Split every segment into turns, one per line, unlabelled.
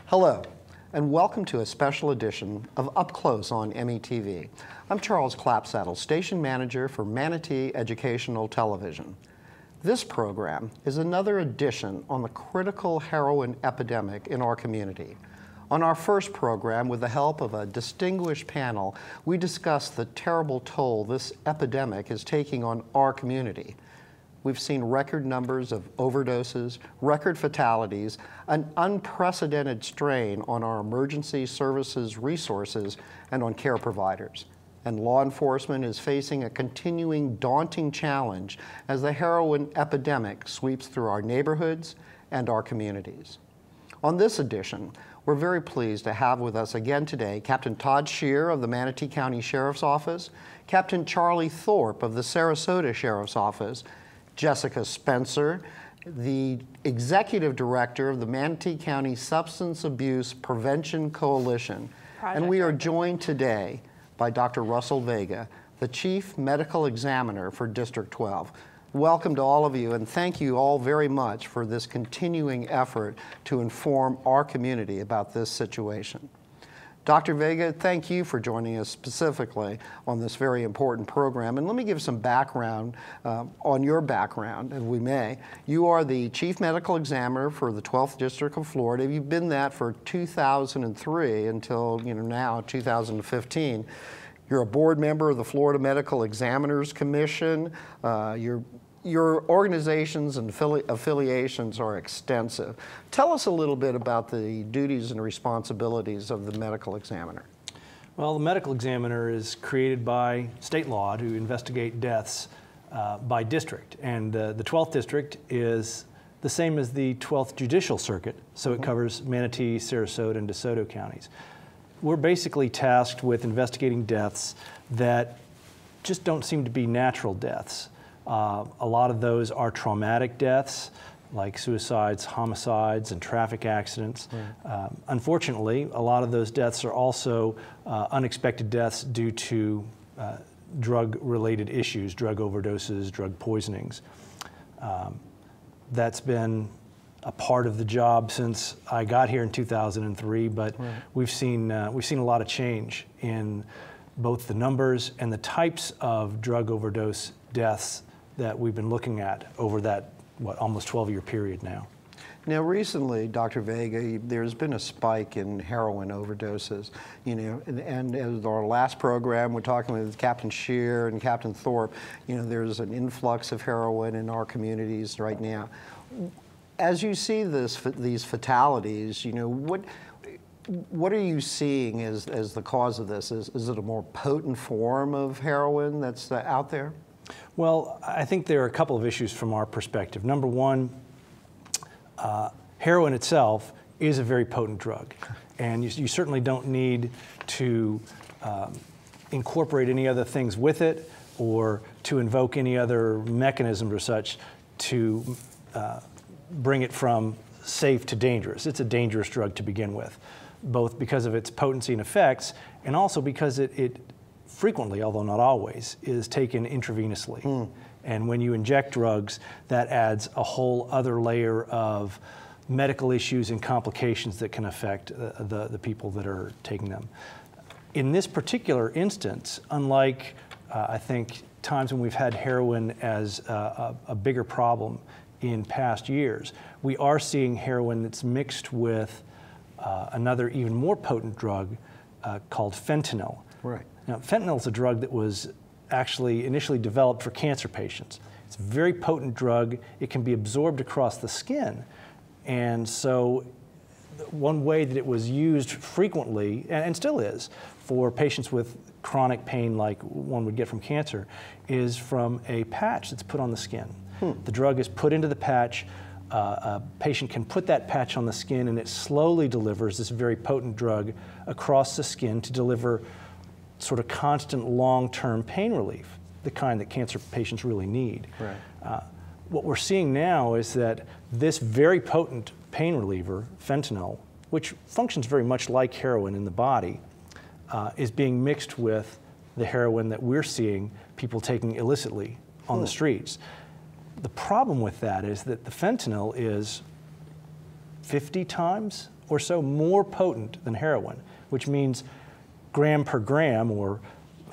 Hello, and welcome to a special edition of Up Close on METV. I'm Charles Clapsaddle, station manager for Manatee Educational Television. This program is another edition on the critical heroin epidemic in our community. On our first program, with the help of a distinguished panel, we discussed the terrible toll this epidemic is taking on our community. We've seen record numbers of overdoses, record fatalities, an unprecedented strain on our emergency services resources and on care providers. And law enforcement is facing a continuing daunting challenge as the heroin epidemic sweeps through our neighborhoods and our communities. On this edition, we're very pleased to have with us again today Captain Todd Shear of the Manatee County Sheriff's Office, Captain Charlie Thorpe of the Sarasota Sheriff's Office, Jessica Spencer, the Executive Director of the Manatee County Substance Abuse Prevention Coalition. And we are joined today by Dr. Russell Vega, the Chief Medical Examiner for District 12. Welcome to all of you, and thank you all very much for this continuing effort to inform our community about this situation. Dr. Vega, thank you for joining us specifically on this very important program. And let me give some background on your background, if we may. You are the Chief Medical Examiner for the 12th District of Florida. You've been that for 2003 until now, 2015. You're a board member of the Florida Medical Examiners Commission. Your organizations and affiliations are extensive. Tell us a little bit about the duties and responsibilities of the medical examiner.
Well, the medical examiner is created by state law to investigate deaths by district. And the 12th district is the same as the 12th Judicial Circuit, so it covers Manatee, Sarasota, and DeSoto counties. We're basically tasked with investigating deaths that just don't seem to be natural deaths. A lot of those are traumatic deaths, like suicides, homicides, and traffic accidents. Right. Unfortunately, a lot of those deaths are also unexpected deaths due to drug-related issues, drug overdoses, drug poisonings. That's been a part of the job since I got here in 2003, but right. we've seen a lot of change in both the numbers and the types of drug overdose deaths that we've been looking at over that, almost 12-year period now.
Now, recently, Dr. Vega, there's been a spike in heroin overdoses, and as our last program, we're talking with Captain Shear and Captain Thorpe, there's an influx of heroin in our communities right now. As you see these fatalities, what are you seeing as the cause of this? Is it a more potent form of heroin that's out there?
Well, I think there are a couple of issues from our perspective. Number one, heroin itself is a very potent drug, and you certainly don't need to incorporate any other things with it or to invoke any other mechanisms or such to bring it from safe to dangerous. It's a dangerous drug to begin with, both because of its potency and effects, and also because it frequently, although not always, is taken intravenously. And when you inject drugs, that adds a whole other layer of medical issues and complications that can affect the people that are taking them. In this particular instance, unlike I think times when we've had heroin as a bigger problem in past years, we are seeing heroin that's mixed with another even more potent drug called fentanyl.
Right.
Now, fentanyl is a drug that was actually initially developed for cancer patients. It's a very potent drug. It can be absorbed across the skin. And so one way that it was used frequently, and still is, for patients with chronic pain like one would get from cancer, is from a patch that's put on the skin. The drug is put into the patch. A patient can put that patch on the skin, and it slowly delivers this very potent drug across the skin to deliver sort of constant long-term pain relief, the kind that cancer patients really need. Right. What we're seeing now is that this very potent pain reliever, fentanyl, which functions very much like heroin in the body, is being mixed with the heroin that we're seeing people taking illicitly on the streets. The problem with that is that the fentanyl is 50 times or so more potent than heroin, which means gram per gram or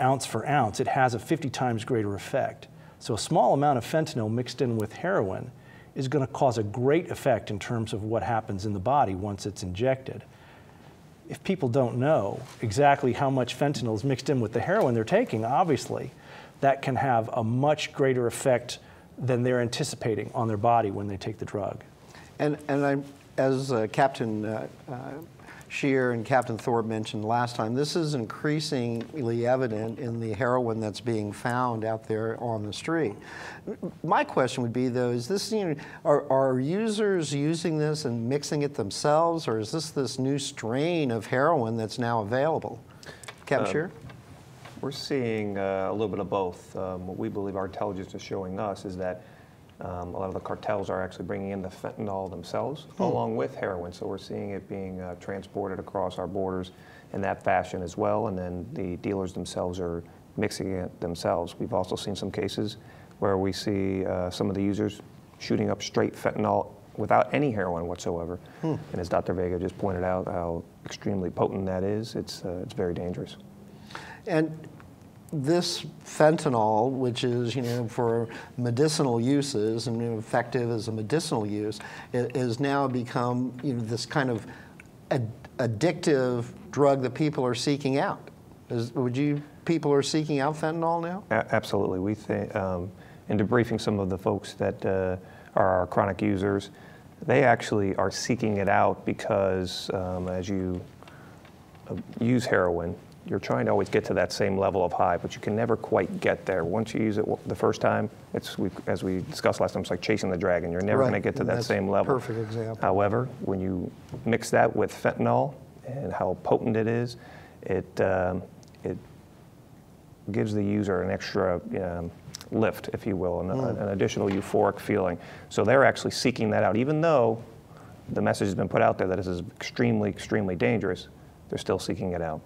ounce for ounce, it has a 50 times greater effect. So a small amount of fentanyl mixed in with heroin is going to cause a great effect in terms of what happens in the body once it's injected. If people don't know exactly how much fentanyl is mixed in with the heroin they're taking, obviously, that can have a much greater effect than they're anticipating on their body when they take the drug.
And as Captain Scheer and Captain Thorpe mentioned last time, this is increasingly evident in the heroin that's being found out there on the street. My question would be, though, is this, are users using this and mixing it themselves, or is this new strain of heroin that's now available? Captain Scheer?
We're seeing a little bit of both. What we believe our intelligence is showing us is that a lot of the cartels are actually bringing in the fentanyl themselves, along with heroin. So we're seeing it being transported across our borders in that fashion as well, and then the dealers themselves are mixing it themselves. We've also seen some cases where we see some of the users shooting up straight fentanyl without any heroin whatsoever. And as Dr. Vega just pointed out, how extremely potent that is, it's very dangerous.
And this fentanyl, which is, for medicinal uses and effective as a medicinal use, has now become, this kind of addictive drug that people are seeking out. People are seeking out fentanyl now?
Absolutely. We think, in debriefing some of the folks that are our chronic users, they actually are seeking it out because as you use heroin, you're trying to always get to that same level of high, but you can never quite get there. Once you use it the first time, as we discussed last time, it's like chasing the dragon. You're never going to get to that same level.
Perfect example.
However, when you mix that with fentanyl and how potent it is, it gives the user an extra lift, if you will, an additional euphoric feeling. So they're actually seeking that out. Even though the message has been put out there that this is extremely, extremely dangerous, they're still seeking it out.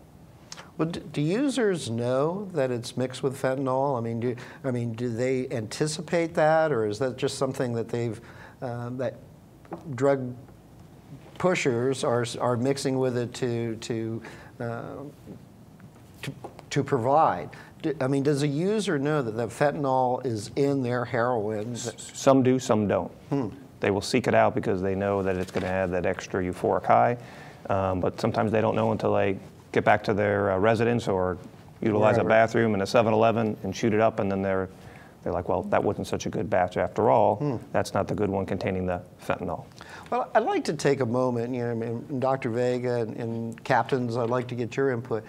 Well, do users know that it's mixed with fentanyl? I mean, do they anticipate that, or is that just something that that drug pushers are mixing with it to provide? Does a user know that the fentanyl is in their heroin?
Some do, some don't. They will seek it out because they know that it's going to have that extra euphoric high, but sometimes they don't know until they get back to their residence or utilize a bathroom in a 7-Eleven and shoot it up, and then they're like, well, that wasn't such a good batch after all. That's not the good one containing the fentanyl.
Well, I'd like to take a moment, Dr. Vega and captains, I'd like to get your input.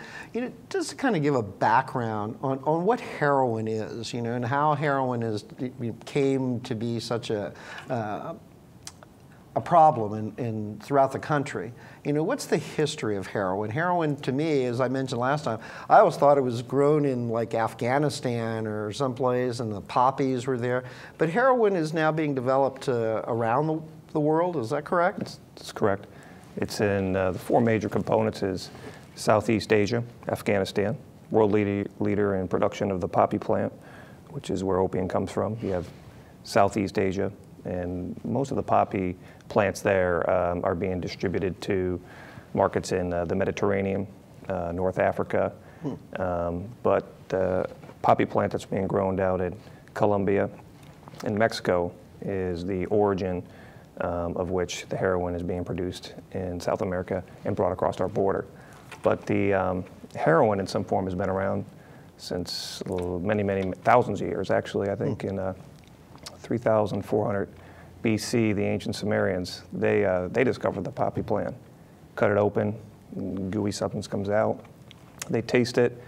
Just to kind of give a background on what heroin is, and how heroin came to be such a problem throughout the country. What's the history of heroin? Heroin, to me, as I mentioned last time, I always thought it was grown in like Afghanistan or someplace, and the poppies were there. But heroin is now being developed around the world. Is that correct?
That's correct. It's in the four major components: is Southeast Asia, Afghanistan, world leader in production of the poppy plant, which is where opium comes from. You have Southeast Asia, and most of the poppy plants there are being distributed to markets in the Mediterranean, North Africa. But the poppy plant that's being grown out in Colombia and Mexico is the origin of which the heroin is being produced in South America and brought across our border. But the heroin in some form has been around since many, many thousands of years, actually. I think in 3,400 BC, the ancient Sumerians, they discovered the poppy plant, cut it open, gooey substance comes out. They taste it,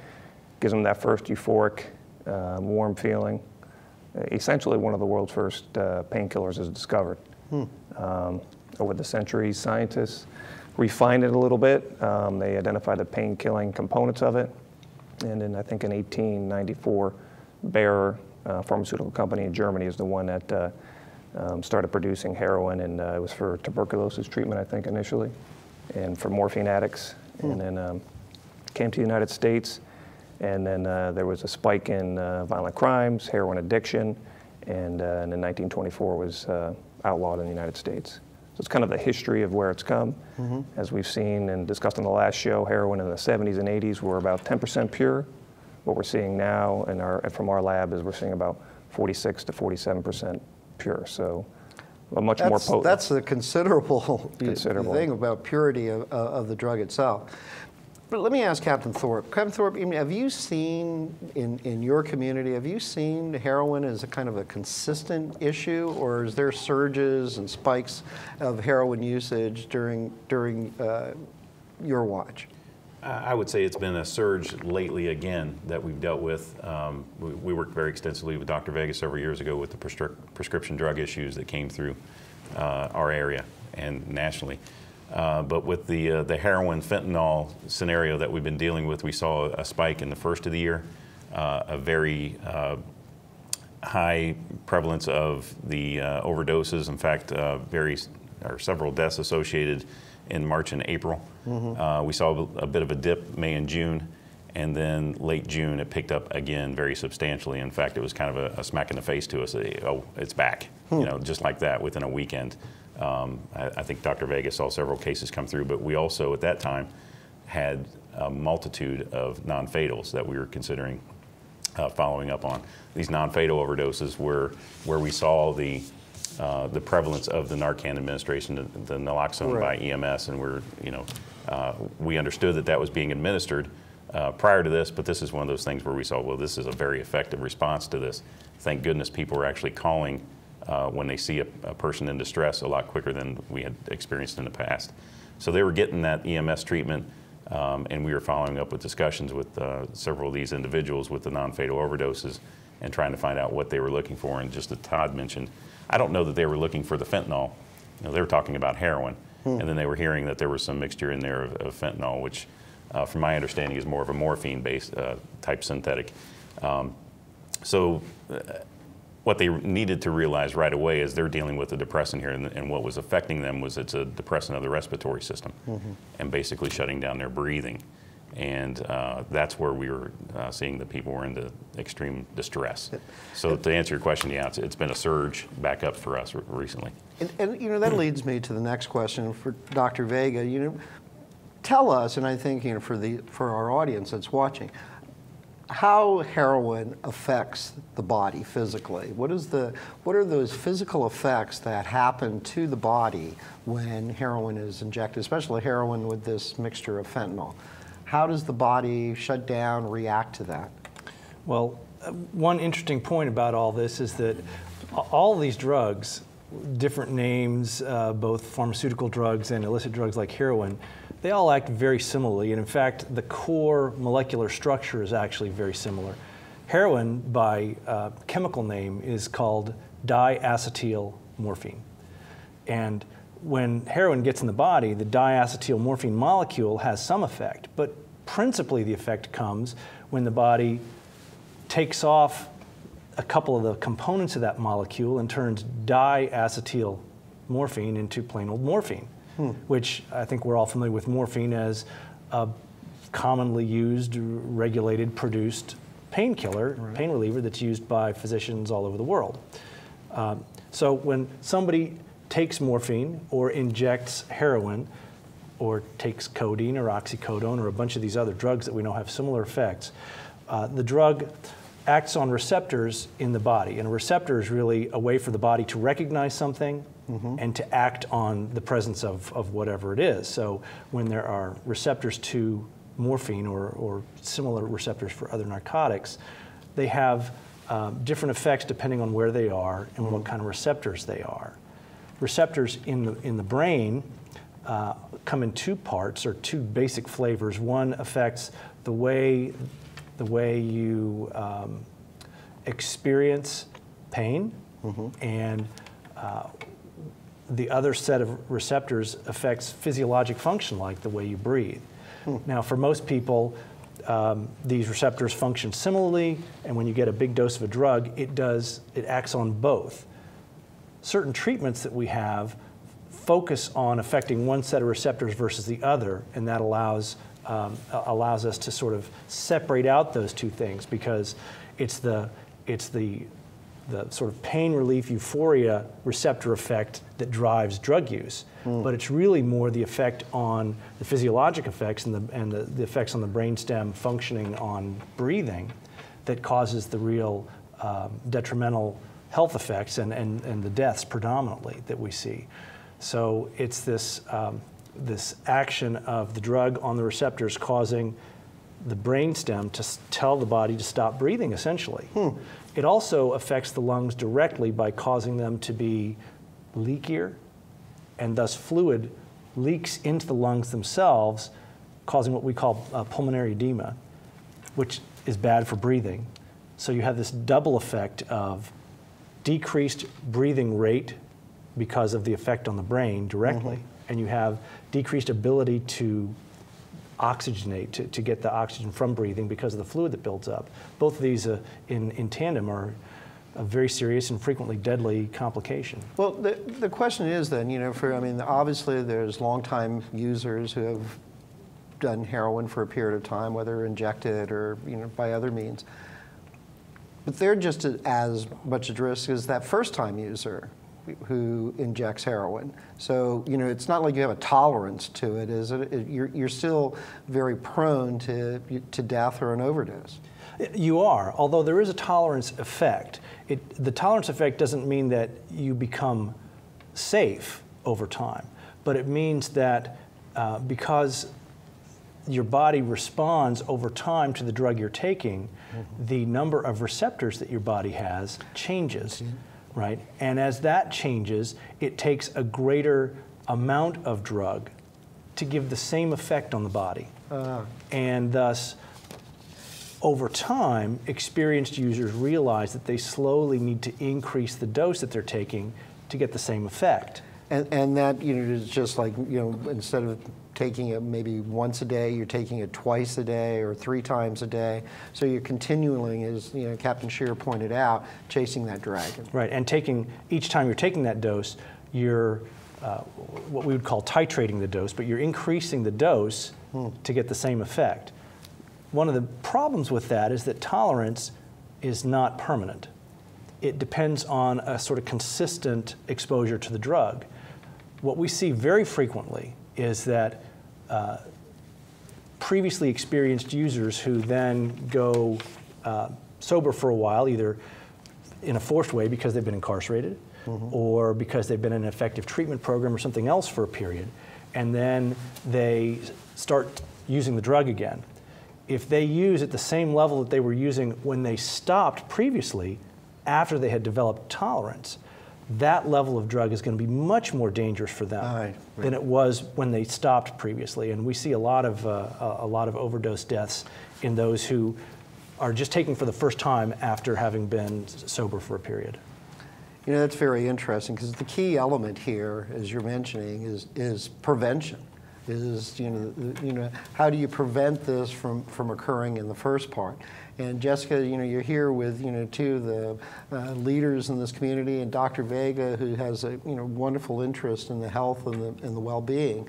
gives them that first euphoric, warm feeling. Essentially, one of the world's first painkillers is discovered. Over the centuries, scientists refined it a little bit. They identified the pain-killing components of it. And then I think in 1894, Bayer pharmaceutical company in Germany is the one that started producing heroin, and it was for tuberculosis treatment, I think, initially, and for morphine addicts. And then came to the United States, and then there was a spike in violent crimes, heroin addiction, and in 1924 was outlawed in the United States. So it's kind of the history of where it's come. As we've seen and discussed on the last show, heroin in the 70s and 80s were about 10% pure. What we're seeing now from our lab is we're seeing about 46 to 47% pure. So a much more potent.
That's a considerable thing about purity of the drug itself. But let me ask Captain Thorpe. Captain Thorpe, have you seen in your community, have you seen heroin as a kind of a consistent issue, or is there surges and spikes of heroin usage during your watch?
I would say it's been a surge lately again that we've dealt with. We worked very extensively with Dr. Vega several years ago with the prescription drug issues that came through our area and nationally. But with the heroin fentanyl scenario that we've been dealing with, we saw a spike in the first of the year, a very high prevalence of the overdoses. In fact, several deaths associated in March and April. We saw a bit of a dip May and June, and then late June it picked up again very substantially. In fact, it was kind of a smack in the face to us. Oh, it's back, just like that within a weekend. I think Dr. Vega saw several cases come through, but we also at that time had a multitude of non-fatals that we were considering following up on. These non-fatal overdoses were where we saw the prevalence of the Narcan administration, the naloxone by EMS, and we understood that was being administered prior to this, but this is one of those things where we saw, well, this is a very effective response to this. Thank goodness people were actually calling when they see a person in distress a lot quicker than we had experienced in the past. So they were getting that EMS treatment, and we were following up with discussions with several of these individuals with the non-fatal overdoses and trying to find out what they were looking for. And just as Todd mentioned, I don't know that they were looking for the fentanyl. They were talking about heroin, and then they were hearing that there was some mixture in there of fentanyl, which from my understanding is more of a morphine-based type synthetic. What they needed to realize right away is they're dealing with a depressant here, and what was affecting them was it's a depressant of the respiratory system and basically shutting down their breathing. And that's where we were seeing that people were into extreme distress. So to answer your question, yeah, it's been a surge back up for us recently.
And that leads me to the next question for Dr. Vega. Tell us, and I think for our audience that's watching, how heroin affects the body physically. What are those physical effects that happen to the body when heroin is injected, especially heroin with this mixture of fentanyl? How does the body shut down, react to that?
Well, one interesting point about all this is that all these drugs, different names, both pharmaceutical drugs and illicit drugs like heroin, they all act very similarly, and in fact, the core molecular structure is actually very similar. Heroin, by chemical name, is called diacetyl morphine. And when heroin gets in the body, the diacetyl morphine molecule has some effect, but principally the effect comes when the body takes off a couple of the components of that molecule and turns diacetyl morphine into plain old morphine. Which I think we're all familiar with morphine as a commonly used, regulated, produced painkiller, pain reliever that's used by physicians all over the world. So when somebody takes morphine or injects heroin or takes codeine or oxycodone or a bunch of these other drugs that we know have similar effects, the drug acts on receptors in the body. And a receptor is really a way for the body to recognize something and to act on the presence of whatever it is. So when there are receptors to morphine or similar receptors for other narcotics, they have different effects depending on where they are and what kind of receptors they are. Receptors in the brain come in two parts or two basic flavors. One affects the way you experience pain, and the other set of receptors affects physiologic function, like the way you breathe. Now, for most people, these receptors function similarly, and when you get a big dose of a drug, it acts on both. Certain treatments that we have focus on affecting one set of receptors versus the other, and that allows us to sort of separate out those two things, because it's the sort of pain relief euphoria receptor effect that drives drug use. But it's really more the effect on the physiologic effects and the effects on the brainstem functioning on breathing that causes the real detrimental health effects and the deaths predominantly that we see. So it's this, this action of the drug on the receptors causing the brainstem to tell the body to stop breathing, essentially. It also affects the lungs directly by causing them to be leakier, and thus fluid leaks into the lungs themselves, causing what we call pulmonary edema, which is bad for breathing. So you have this double effect of decreased breathing rate because of the effect on the brain directly, and you have decreased ability to oxygenate, to get the oxygen from breathing because of the fluid that builds up. Both of these in tandem are a very serious and frequently deadly complication.
Well, the question is then, you know, I mean, obviously there's longtime users who have done heroin for a period of time, whether injected or, you know, by other means. But they're just as much at risk as that first-time user who injects heroin. So, you know, it's not like you have a tolerance to it, is it? You're still very prone to death or an overdose.
You are, although there is a tolerance effect. The tolerance effect doesn't mean that you become safe over time, but it means that because your body responds over time to the drug you're taking, the number of receptors that your body has changes, right? And as that changes, it takes a greater amount of drug to give the same effect on the body. And thus, over time, experienced users realize that they slowly need to increase the dose that they're taking to get the same effect.
And that, you know, is just like, you know, instead of taking it maybe once a day, you're taking it twice a day or 3 times a day. So you're continually, as you know, Captain Scheer pointed out, chasing that dragon.
Right, and each time you're taking that dose, you're what we would call titrating the dose, but you're increasing the dose to get the same effect. One of the problems with that is that tolerance is not permanent. It depends on a sort of consistent exposure to the drug. What we see very frequently is that previously experienced users who then go sober for a while, either in a forced way because they've been incarcerated, or because they've been in an effective treatment program or something else for a period, and then they start using the drug again. If they use at the same level that they were using when they stopped previously, after they had developed tolerance, that level of drug is going to be much more dangerous for them than it was when they stopped previously. And we see a lot of overdose deaths in those who are just taking for the first time after having been sober for a period.
You know, that's very interesting, because the key element here, as you're mentioning, is prevention. Is, you know, how do you prevent this from occurring in the first part? And Jessica, you know, you're here with, you know, 2 of the leaders in this community, and Dr. Vega, who has a, you know, wonderful interest in the health and the well-being.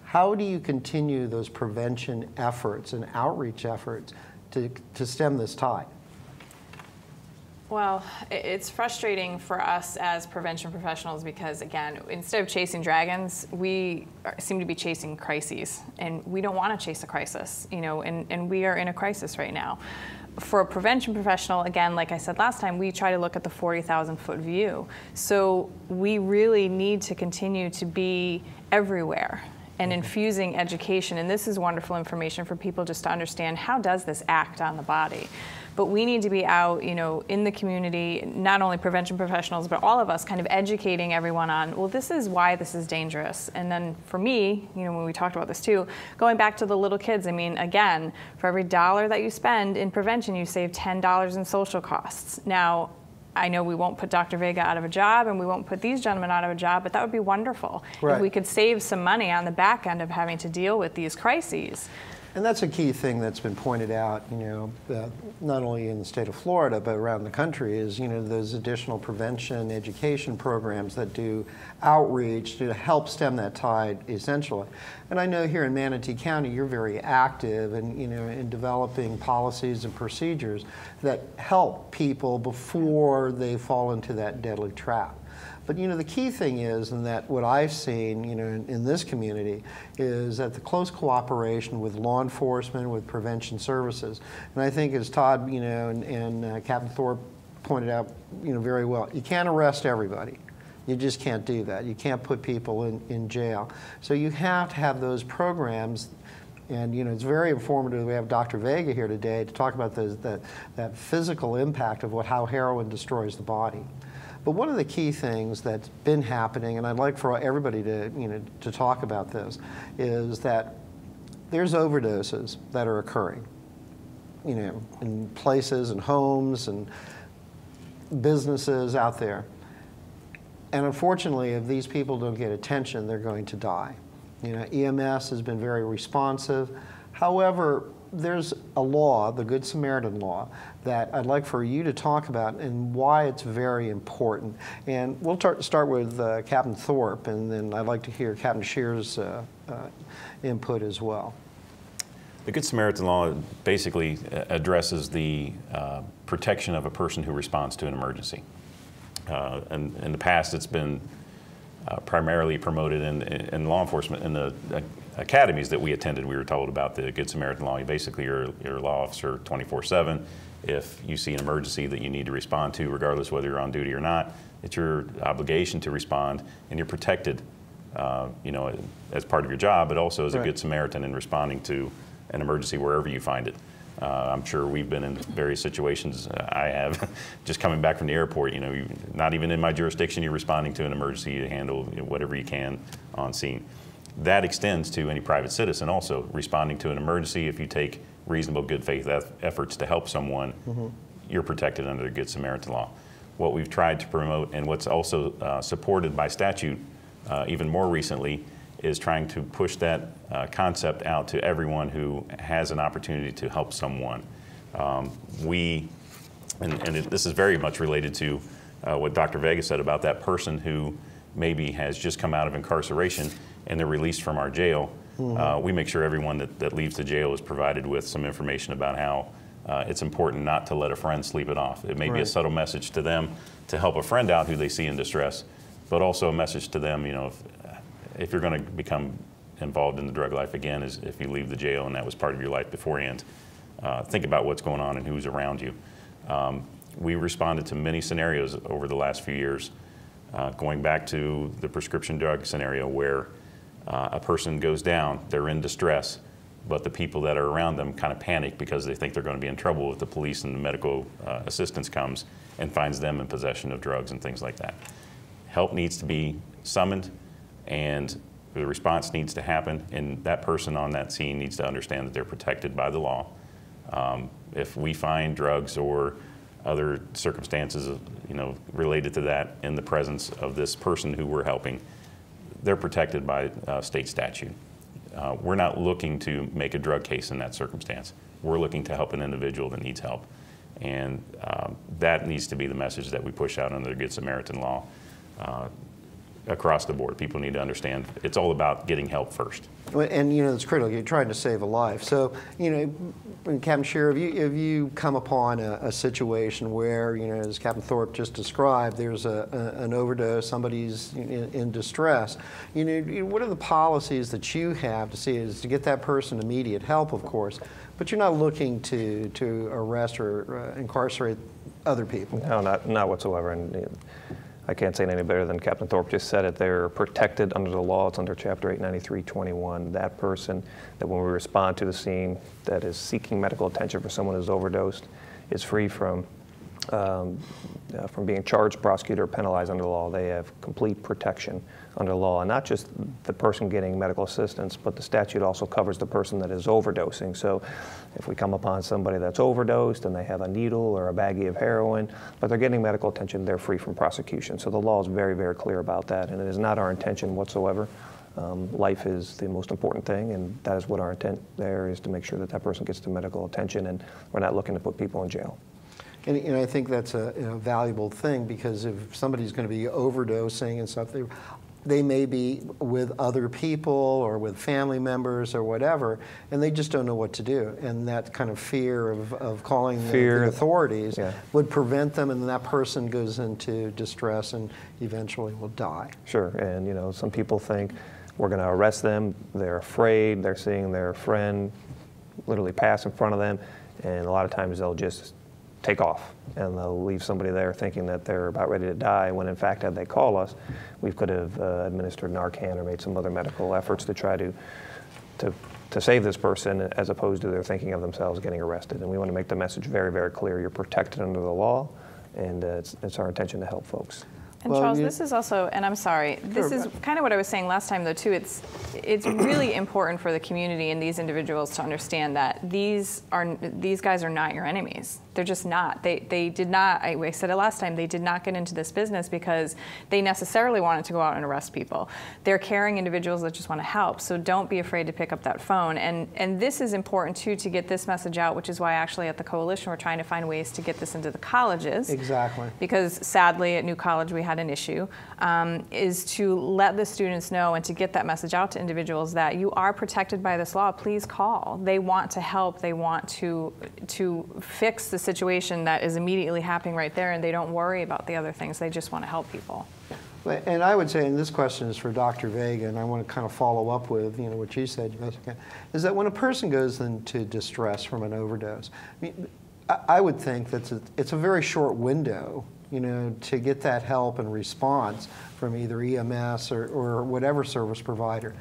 How do you continue those prevention efforts and outreach efforts to stem this tide?
Well, it's frustrating for us as prevention professionals because, again, instead of chasing dragons, we seem to be chasing crises, and we don't want to chase a crisis, you know, and we are in a crisis right now. For a prevention professional, again, like I said last time, we try to look at the 40,000-foot view. So we really need to continue to be everywhere and infusing education, and this is wonderful information for people just to understand how does this act on the body. But we need to be out, you know, in the community, not only prevention professionals, but all of us kind of educating everyone on, well, this is why this is dangerous. And then for me, you know, when we talked about this too, going back to the little kids, I mean, again, for every $1 that you spend in prevention, you save $10 in social costs. Now, I know we won't put Dr. Vega out of a job and we won't put these gentlemen out of a job, but that would be wonderful. If we could save some money on the back end of having to deal with these crises.
And that's a key thing that's been pointed out, not only in the state of Florida, but around the country, is, those additional prevention education programs that do outreach to help stem that tide, essentially. And I know here in Manatee County, you're very active in developing policies and procedures that help people before they fall into that deadly trap. But the key thing is, and that what I've seen in this community, is that the close cooperation with law enforcement, with prevention services. And I think, as Todd and Captain Thorpe pointed out very well, you can't arrest everybody. You just can't do that. You can't put people in jail. So you have to have those programs. And it's very informative. We have Dr. Vega here today to talk about that physical impact of how heroin destroys the body. But one of the key things that's been happening, and I'd like for everybody to talk about this, is that there's overdoses that are occurring, in places and homes and businesses out there. And unfortunately, if these people don't get attention, they're going to die. EMS has been very responsive. However, there's a law, the Good Samaritan law, that I'd like for you to talk about and why it's very important. And we'll start with Captain Thorpe, and then I'd like to hear Captain Shear's input as well.
The Good Samaritan law basically addresses the protection of a person who responds to an emergency. And in the past, it's been primarily promoted in law enforcement, in the academies that we attended. We were told about the Good Samaritan law. You basically, you're a law officer 24/7. If you see an emergency that you need to respond to, regardless whether you're on duty or not, it's your obligation to respond, and you're protected, as part of your job, but also as a Good Samaritan in responding to an emergency wherever you find it. I'm sure we've been in various situations. I have, just coming back from the airport, not even in my jurisdiction, you're responding to an emergency to handle whatever you can on scene. That extends to any private citizen also, responding to an emergency. If you take reasonable good faith efforts to help someone, you're protected under the Good Samaritan law. What we've tried to promote, and what's also supported by statute even more recently, is trying to push that concept out to everyone who has an opportunity to help someone. This is very much related to what Dr. Vega said about that person who maybe has just come out of incarceration and they're released from our jail. We make sure everyone that leaves the jail is provided with some information about how it's important not to let a friend sleep it off. It may be a subtle message to them to help a friend out who they see in distress, but also a message to them, if you're going to become involved in the drug life again, is if you leave the jail and that was part of your life beforehand, think about what's going on and who's around you. We responded to many scenarios over the last few years, going back to the prescription drug scenario where a person goes down, they're in distress, but the people that are around them kind of panic because they think they're going to be in trouble if the police and the medical assistance comes and finds them in possession of drugs and things like that. Help needs to be summoned, and the response needs to happen, and that person on that scene needs to understand that they're protected by the law. If we find drugs or other circumstances, related to that in the presence of this person who we're helping, they're protected by state statute. We're not looking to make a drug case in that circumstance. We're looking to help an individual that needs help, and that needs to be the message that we push out under the Good Samaritan law. Across the board, people need to understand it's all about getting help first.
And it's critical. You're trying to save a life. So, Captain Shear, if you come upon a situation where, as Captain Thorpe just described, there's an overdose, somebody's in distress, what are the policies that you have to see is to get that person immediate help, of course, but you're not looking to arrest or incarcerate other people?
No, not whatsoever. And I can't say it any better than Captain Thorpe just said it. They're protected under the law. It's under Chapter 893.21. That person that when we respond to the scene that is seeking medical attention for someone who's overdosed is free from being charged, prosecuted, or penalized under the law. They have complete protection under the law, and not just the person getting medical assistance, but the statute also covers the person that is overdosing. So if we come upon somebody that's overdosed and they have a needle or a baggie of heroin, but they're getting medical attention, they're free from prosecution. So the law is very, very clear about that, and it is not our intention whatsoever Life is the most important thing, and that is what our intent there is, to make sure that that person gets the medical attention, and we're not looking to put people in jail.
And I think that's a valuable thing, because if somebody's going to be overdosing and stuff, they may be with other people or with family members or whatever, and they just don't know what to do. And that kind of fear of calling the authorities would prevent them, and that person goes into distress and eventually will die.
Sure, and you know, some people think we're going to arrest them. They're afraid. They're seeing their friend literally pass in front of them, and a lot of times they'll just take off, and they'll leave somebody there thinking that they're about ready to die, when in fact, had they call us, we could have administered Narcan or made some other medical efforts to try to save this person, as opposed to they're thinking of themselves getting arrested. And we want to make the message very, very clear. You're protected under the law, and it's our intention to help folks.
And Charles, this is also, and I'm sorry, this is kind of what I was saying last time though too, it's really important for the community and these individuals to understand that these guys are not your enemies. They're just not. They did not, I said it last time, they did not get into this business because they necessarily wanted to go out and arrest people. They're caring individuals that just want to help, so don't be afraid to pick up that phone. And this is important too, to get this message out, which is why actually at the Coalition we're trying to find ways to get this into the colleges.
Exactly.
Because sadly at New College we had an issue, is to let the students know and to get that message out to individuals that you are protected by this law. Please call. They want to help. They want to fix the situation that is immediately happening right there, and they don't worry about the other things. They just want to help people.
And I would say, and this question is for Dr. Vega, and I want to kind of follow up with what you said, Jessica, is that when a person goes into distress from an overdose, I would think that it's a very short window, to get that help and response from either EMS or whatever service provider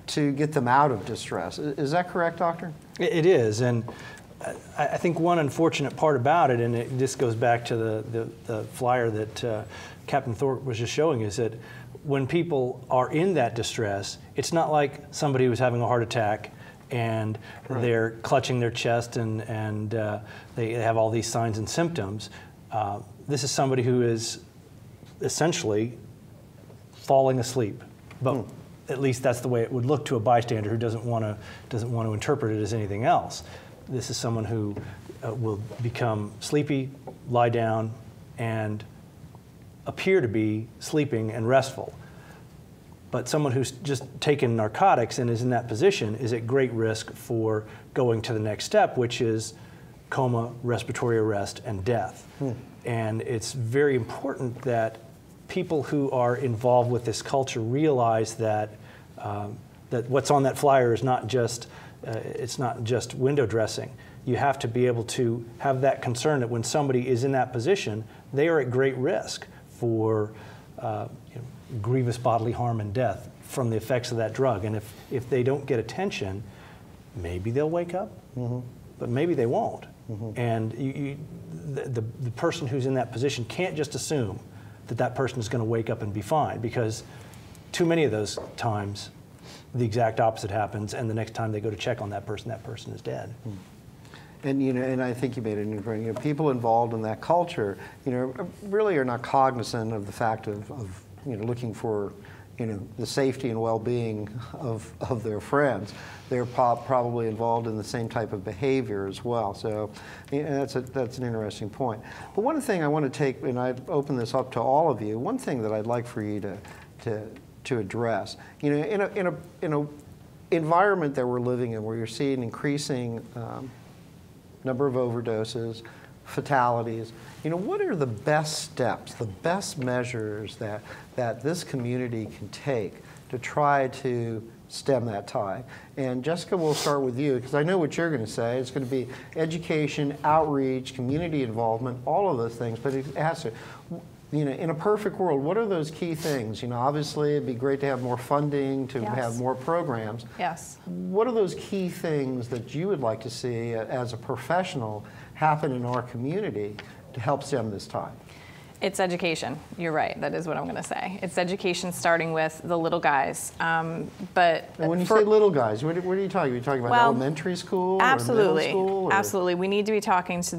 to get them out of distress. Is that correct, Doctor?
It is, and I think one unfortunate part about it, and this goes back to the flyer that Captain Thorpe was just showing, is that when people are in that distress, it's not like somebody who's having a heart attack and they're clutching their chest and they have all these signs and symptoms. This is somebody who is essentially falling asleep, but at least that's the way it would look to a bystander who doesn't want to interpret it as anything else. This is someone who will become sleepy, lie down, and appear to be sleeping and restful. But someone who's just taken narcotics and is in that position is at great risk for going to the next step, which is coma, respiratory arrest, and death. And it's very important that people who are involved with this culture realize that that what's on that flyer is not just it's not just window dressing. You have to be able to have that concern that when somebody is in that position, they are at great risk for grievous bodily harm and death from the effects of that drug. And if they don't get attention, maybe they'll wake up, but maybe they won't. And the person who's in that position can't just assume that that person is going to wake up and be fine, because too many of those times the exact opposite happens, and the next time they go to check on that person is dead.
And and I think you made an important point. People involved in that culture, really are not cognizant of the fact of looking for, the safety and well-being of their friends. They're probably involved in the same type of behavior as well. So, that's an interesting point. But one thing I want to take, and I open this up to all of you. One thing that I'd like for you to address, in a environment that we're living in, where you're seeing increasing number of overdoses, fatalities, what are the best steps, the best measures that this community can take to try to stem that tide? And Jessica, we'll start with you, because I know what you're going to say. It's going to be education, outreach, community involvement, all of those things, but it has to, in a perfect world, what are those key things? Obviously it'd be great to have more funding, to have more programs.
Yes.
What are those key things that you would like to see as a professional happen in our community to help stem this tide?
It's education. You're right. That is what I'm going to say. It's education starting with the little guys. But
and when you say little guys, what are you talking? Are you talking about elementary school
absolutely,
or middle school? Or?
Absolutely. We need to be talking to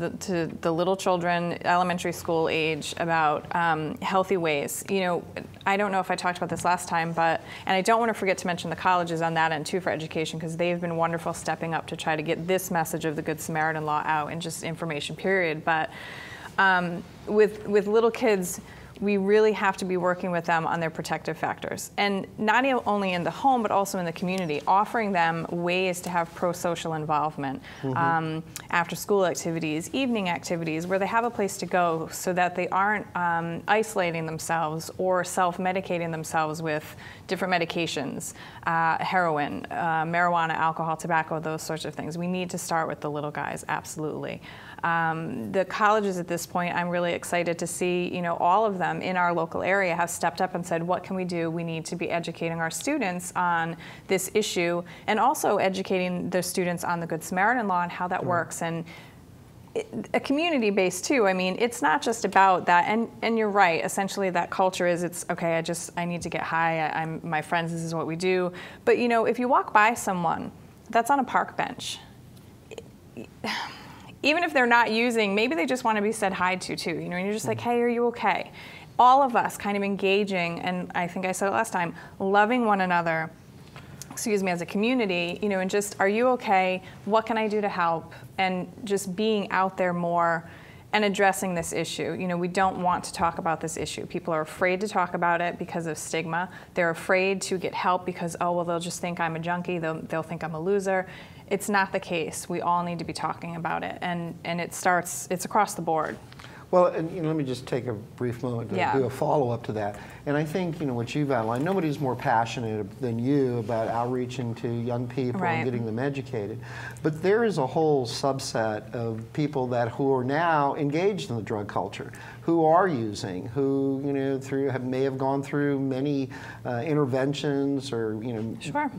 the little children, elementary school age, about healthy ways. You know, I don't know if I talked about this last time, and I don't want to forget to mention the colleges on that end too for education, because they've been wonderful stepping up to try to get this message of the Good Samaritan law out and just information period. But with little kids, we really have to be working with them on their protective factors. And not only in the home, but also in the community, offering them ways to have pro-social involvement, after school activities, evening activities, where they have a place to go so that they aren't isolating themselves or self-medicating themselves with different medications, heroin, marijuana, alcohol, tobacco, those sorts of things. We need to start with the little guys, absolutely. The colleges at this point, I'm really excited to see, you know, all of them in our local area have stepped up and said, what can we do? We need to be educating our students on this issue, and also educating the students on the Good Samaritan law and how that works. And a community based too. I mean, it's not just about that. And you're right. Essentially, that culture is, it's okay. I need to get high. I'm my friends. This is what we do. But you know, if you walk by someone that's on a park bench, even if they're not using, maybe they just want to be said hi to too. You know, and you're just like, hey, are you okay? All of us kind of engaging, and I think I said it last time, loving one another, excuse me, as a community, you know, and just, are you okay? What can I do to help? And just being out there more and addressing this issue. You know, we don't want to talk about this issue. People are afraid to talk about it because of stigma. They're afraid to get help because, oh, well, they'll just think I'm a junkie. They'll think I'm a loser. It's not the case. We all need to be talking about it. And it's across the board.
Well, and you know, let me just take a brief moment to do a follow-up to that. And I think, you know, what you've outlined, nobody's more passionate than you about outreaching to young people and getting them educated. But there is a whole subset of people who are now engaged in the drug culture, who are using, who, you know, may have gone through many interventions or, you know,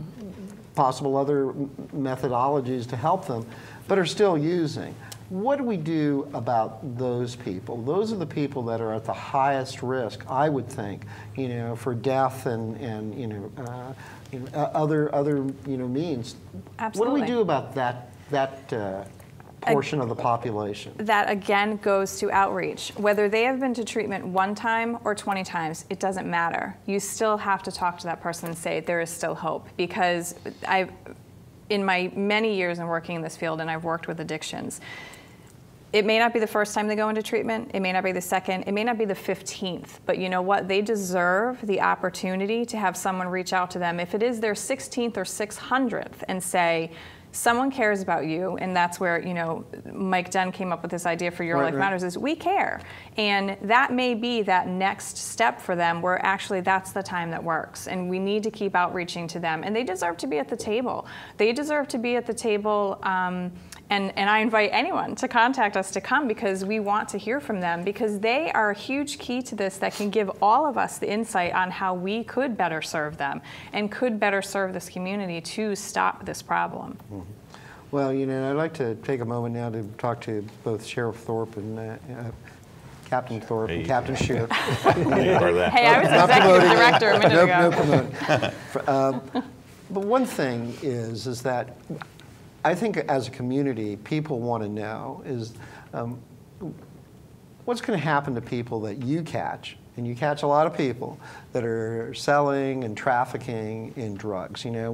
possible other methodologies to help them, but are still using. What do we do about those people? Those are the people that are at the highest risk, I would think, you know, for death and you know, other you know, means.
Absolutely.
What do we do about that portion of the population?
That again goes to outreach. Whether they have been to treatment 1 time or 20 times, it doesn't matter. You still have to talk to that person and say there is still hope, because in my many years in working in this field, and I've worked with addictions, it may not be the first time they go into treatment, it may not be the second, it may not be the 15th, but you know what? They deserve the opportunity to have someone reach out to them, if it is their 16th or 600th, and say, someone cares about you. And that's where, you know, Mike Dunn came up with this idea for Your Life Matters, is we care. And that may be that next step for them, where actually that's the time that works. And we need to keep outreaching to them. And they deserve to be at the table. They deserve to be at the table. And I invite anyone to contact us to come, because we want to hear from them, because they are a huge key to this that can give all of us the insight on how we could better serve them and could better serve this community to stop this problem.
Mm-hmm. Well, you know, I'd like to take a moment now to talk to both Sheriff Thorpe and Captain Thorpe and Captain Shear.
Hey, I was executive director a minute ago.
No promoting. But one thing is that I think as a community, people want to know is what's going to happen to people that you catch, and you catch a lot of people that are selling and trafficking in drugs. You know,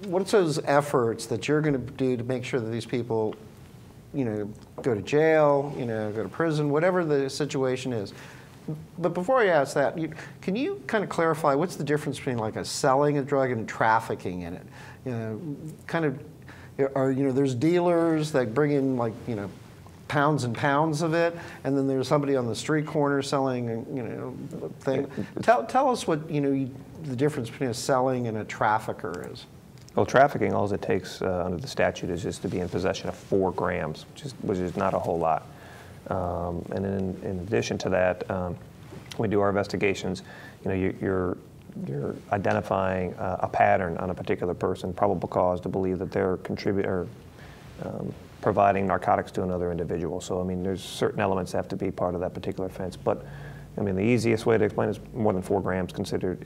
what's those efforts that you're going to do to make sure that these people, you know, go to jail, you know, go to prison, whatever the situation is? But before I ask that, can you kind of clarify what's the difference between like a selling a drug and trafficking in it? You know, kind of, there's dealers that bring in like, you know, pounds and pounds of it, and then there's somebody on the street corner selling, you know, thing. Tell us what, you know, the difference between a selling and a trafficker is.
Well, trafficking, all it takes under the statute is just to be in possession of 4 grams, which is not a whole lot. And in addition to that, we do our investigations. You know, you're identifying a pattern on a particular person, probable cause to believe that they're providing narcotics to another individual. So, I mean, there's certain elements that have to be part of that particular offense. But, I mean, the easiest way to explain is more than 4 grams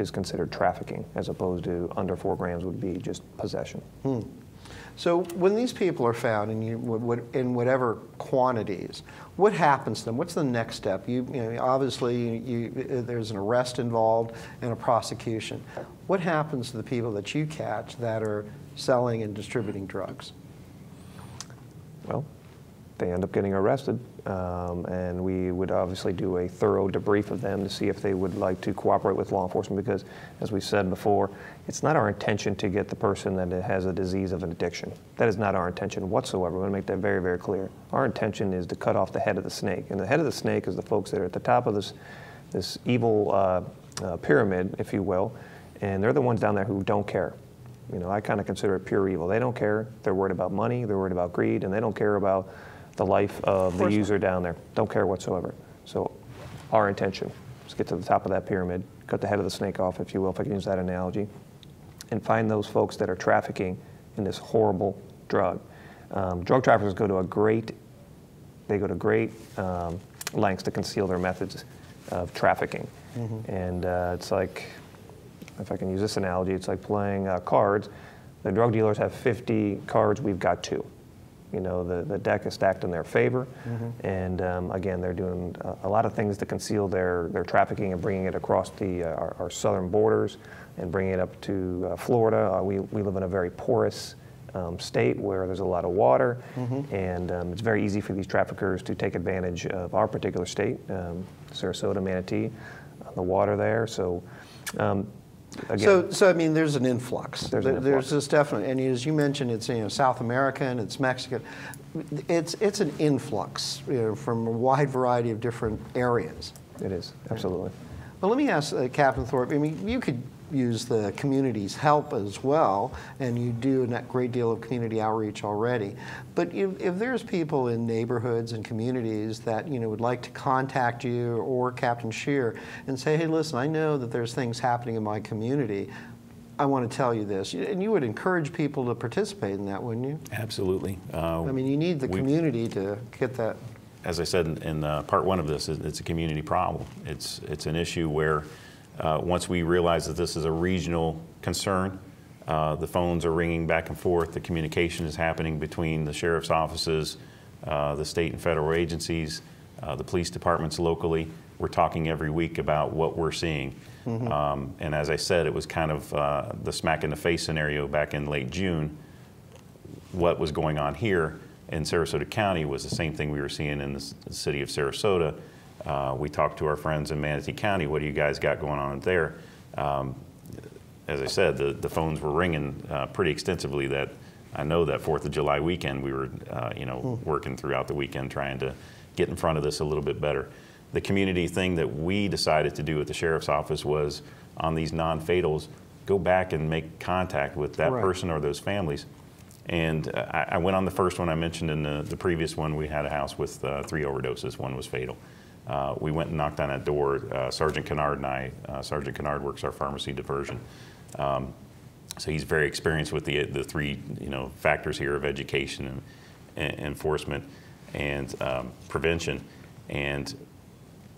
is considered trafficking, as opposed to under 4 grams would be just possession.
So when these people are found in whatever quantities, what happens to them? What's the next step? Obviously, there's an arrest involved and a prosecution. What happens to the people that you catch that are selling and distributing drugs?
Well, they end up getting arrested, and we would obviously do a thorough debrief of them to see if they would like to cooperate with law enforcement, because, as we said before, it's not our intention to get the person that has a disease of an addiction. That is not our intention whatsoever. We want to make that very, very clear. Our intention is to cut off the head of the snake, and the head of the snake is the folks that are at the top of this evil pyramid, if you will, and they're the ones down there who don't care. You know, I kind of consider it pure evil. They don't care. They're worried about money. They're worried about greed, and they don't care about the life of the user down there. Don't care whatsoever. So our intention is to get to the top of that pyramid, cut the head of the snake off, if you will, if I can use that analogy, and find those folks that are trafficking in this horrible drug. Drug traffickers go to great lengths to conceal their methods of trafficking. And it's like, if I can use this analogy, it's like playing cards. The drug dealers have 50 cards, we've got 2. You know, the deck is stacked in their favor, and again, they're doing a lot of things to conceal their trafficking and bringing it across our southern borders and bringing it up to Florida. We live in a very porous state where there's a lot of water, and it's very easy for these traffickers to take advantage of our particular state, Sarasota, Manatee, the water there. So. Again,
so I mean, there's an influx.
There's
this definitely, and as you mentioned, it's South American, it's Mexican. It's an influx from a wide variety of different areas.
It is, absolutely.
Well, let me ask Captain Thorpe. I mean, you could use the community's help as well, and you do a great deal of community outreach already. But if there's people in neighborhoods and communities that would like to contact you or Captain Scheer and say, hey, listen, I know that there's things happening in my community. I want to tell you this, and you would encourage people to participate in that, wouldn't you?
Absolutely.
I mean, you need the community to get that.
As I said in part 1 of this, it's a community problem. It's an issue where once we realize that this is a regional concern, the phones are ringing back and forth, the communication is happening between the sheriff's offices, the state and federal agencies, the police departments locally. We're talking every week about what we're seeing. And as I said, it was kind of the smack in the face scenario back in late June. What was going on here in Sarasota County was the same thing we were seeing in the city of Sarasota. We talked to our friends in Manatee County. What do you guys got going on there? As I said, the phones were ringing pretty extensively. That I know that 4th of July weekend we were working throughout the weekend trying to get in front of this a little bit better. The community thing that we decided to do at the sheriff's office was on these non-fatals, go back and make contact with that person or those families. And I went on the first one I mentioned in the previous one. We had a house with 3 overdoses. 1 was fatal. We went and knocked on that door. Sergeant Kennard and I, Sergeant Kennard works our pharmacy diversion. So he's very experienced with the 3 factors here of education and enforcement and prevention. And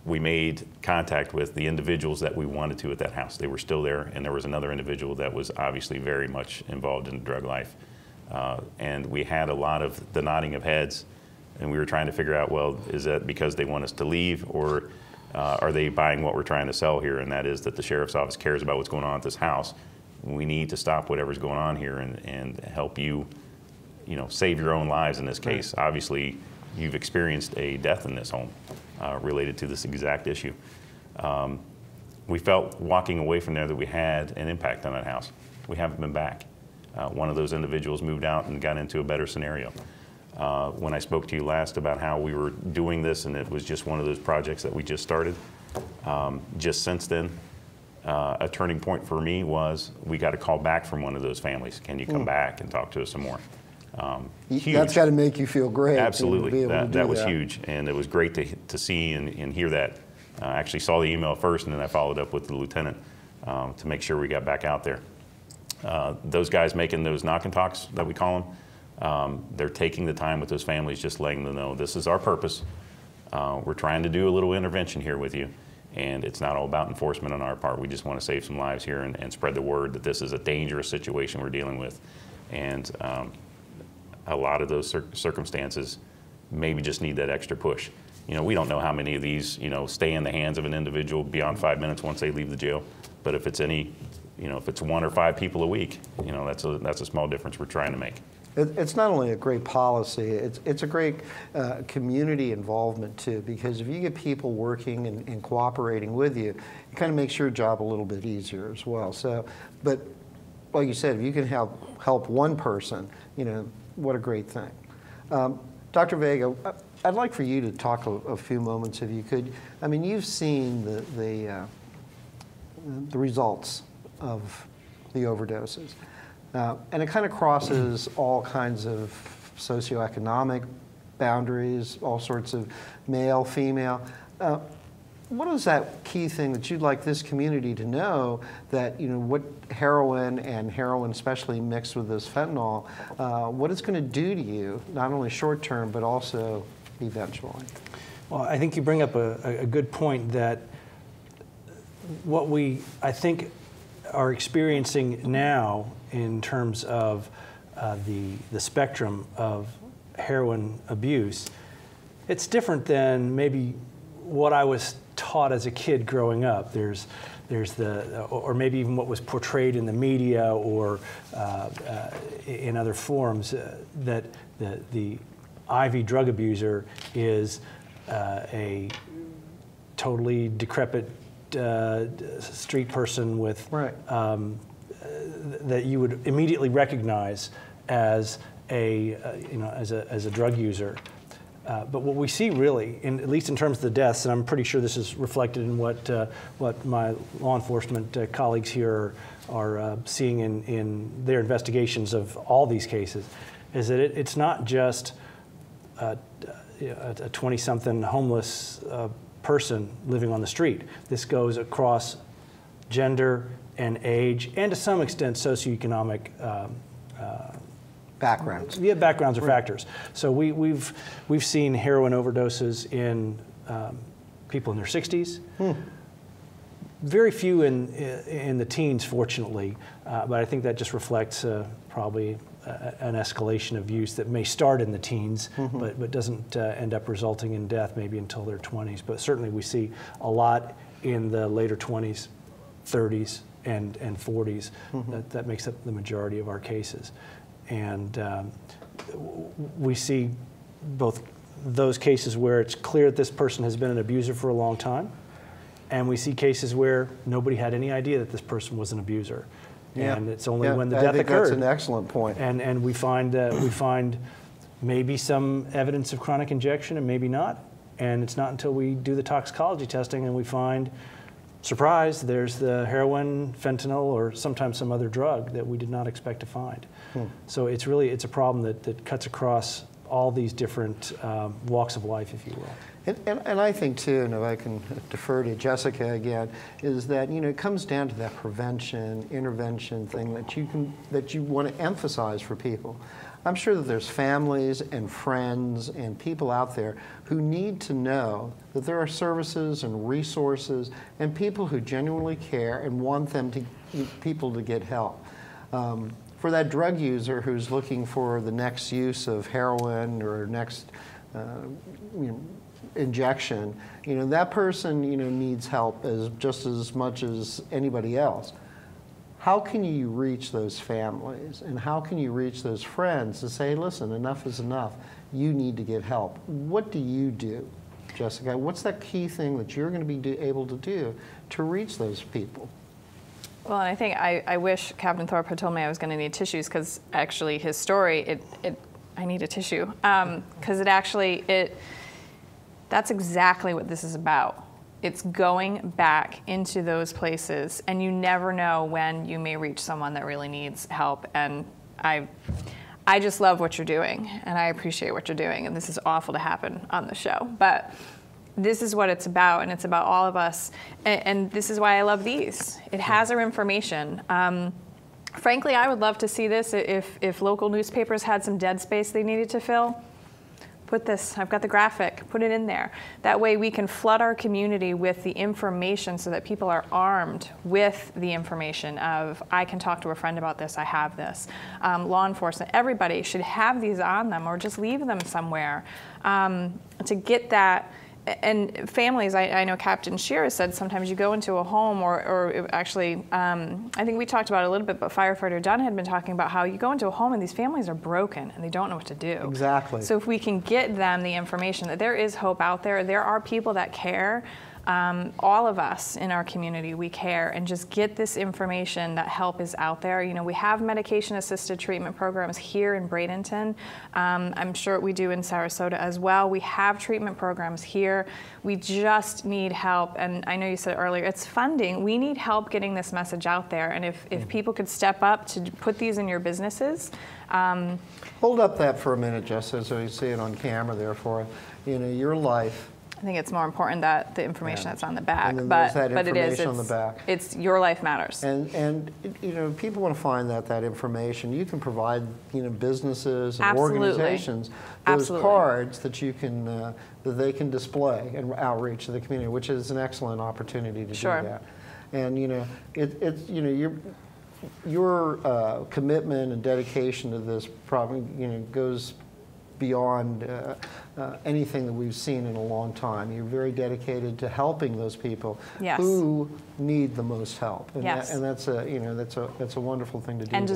we made contact with the individuals that we wanted to at that house. They were still there, and there was another individual that was obviously very much involved in drug life. And we had a lot of the nodding of heads, and we were trying to figure out, well, is that because they want us to leave, or are they buying what we're trying to sell here? And that is that the sheriff's office cares about what's going on at this house. We need to stop whatever's going on here and help you, save your own lives in this case. Right. Obviously, you've experienced a death in this home related to this exact issue. We felt walking away from there that we had an impact on that house. We haven't been back. One of those individuals moved out and got into a better scenario. When I spoke to you last about how we were doing this and it was just one of those projects that we just started, just since then, a turning point for me was we got a call back from one of those families. Can you come back and talk to us some more? Huge.
That's got to make you feel great.
Absolutely. That was huge, and it was great to see and hear that. I actually saw the email first, and then I followed up with the lieutenant to make sure we got back out there. Those guys making those knock and talks that we call them, They're taking the time with those families, just letting them know this is our purpose. We're trying to do a little intervention here with you, and it's not all about enforcement on our part. We just want to save some lives here and spread the word that this is a dangerous situation we're dealing with. And a lot of those circumstances maybe just need that extra push. You know, we don't know how many of these, you know, stay in the hands of an individual beyond 5 minutes once they leave the jail. But if it's any, you know, if it's 1 or 5 people a week, you know, that's a small difference we're trying to make.
It's not only a great policy, it's a great community involvement too, because if you get people working and cooperating with you, it kind of makes your job a little bit easier as well. So, but like you said, if you can help one person, you know, what a great thing. Dr. Vega, I'd like for you to talk a few moments, if you could. I mean, you've seen the results of the overdoses. And it kind of crosses all kinds of socioeconomic boundaries, all sorts of male, female. What is that key thing that you'd like this community to know, that, you know, what heroin, and heroin especially mixed with this fentanyl, what it's going to do to you, not only short term, but also eventually?
Well, I think you bring up a good point, that what we, I think, are experiencing now in terms of the spectrum of heroin abuse, it's different than maybe what I was taught as a kid growing up. There's or maybe even what was portrayed in the media or in other forms, that the IV drug abuser is a totally decrepit street person with
right.
That you would immediately recognize as a as a drug user. But what we see really, at least in terms of the deaths, and I'm pretty sure this is reflected in what my law enforcement colleagues here are seeing in their investigations of all these cases, is that it's not just a 20-something homeless person living on the street. This goes across gender and age, and to some extent socioeconomic
backgrounds.
Yeah, backgrounds or factors. So we've seen heroin overdoses in people in their 60s. Very few in the teens, fortunately, but I think that just reflects probably an escalation of use that may start in the teens, but doesn't end up resulting in death maybe until their 20s. But certainly we see a lot in the later 20s, 30s, and 40s. That makes up the majority of our cases. And we see both those cases where it's clear that this person has been an abuser for a long time, and we see cases where nobody had any idea that this person was an abuser.
Yeah.
And it's only when the
I
death
think
occurred.
That's an excellent point.
And we find maybe some evidence of chronic injection and maybe not. And it's not until we do the toxicology testing and we find, surprise, there's the heroin, fentanyl, or sometimes some other drug that we did not expect to find. So it's a problem that cuts across all these different walks of life, if you will.
And I think too, and if I can defer to Jessica again, is that, you know, it comes down to that prevention, intervention thing that you want to emphasize for people. I'm sure that there's families and friends and people out there who need to know that there are services and resources and people who genuinely care and want people to get help. For that drug user who's looking for the next use of heroin or next injection, you know, that person, you know, needs help just as much as anybody else. How can you reach those families, and how can you reach those friends to say, listen, enough is enough, you need to get help? What do you do, Jessica? What's that key thing that you're going to be able to do to reach those people?
Well, and I think I wish Captain Thorpe had told me I was going to need tissues, because actually his story, I need a tissue, because that's exactly what this is about. It's going back into those places, and you never know when you may reach someone that really needs help. And I just love what you're doing, and I appreciate what you're doing, and this is awful to happen on the show, but this is what it's about, and it's about all of us, and this is why I love these. It has our information. Frankly, I would love to see this if local newspapers had some dead space they needed to fill. Put this, I've got the graphic, put it in there. That way we can flood our community with the information so that people are armed with the information of, I can talk to a friend about this, I have this. Law enforcement, everybody should have these on them or just leave them somewhere to get that. And families, I know Captain Shearer said sometimes you go into a home or actually, I think we talked about it a little bit, but Firefighter Dunn had been talking about how you go into a home and these families are broken and they don't know what to do.
Exactly.
So if we can get them the information that there is hope out there, there are people that care, all of us in our community, we care, and just get this information that help is out there. You know, we have medication-assisted treatment programs here in Bradenton. I'm sure we do in Sarasota as well. We have treatment programs here. We just need help, and I know you said it earlier, it's funding. We need help getting this message out there, and if people could step up to put these in your businesses.
Hold up that for a minute, Jess, so you see it on camera there for us. You know, your life.
I think it's more important that the information that's on the back,
but
it is.
On the back.
It's your life matters.
And you know, people want to find that information. You can provide, you know, businesses and
Absolutely.
organizations those
Absolutely.
cards that you can that they can display and outreach to the community, which is an excellent opportunity to
Sure.
do that. And you know, it's you know your commitment and dedication to this problem, you know, goes beyond anything that we've seen in a long time. You're very dedicated to helping those people
Yes.
who need the most help, and,
Yes.
and that's a you know that's a wonderful thing to do.
And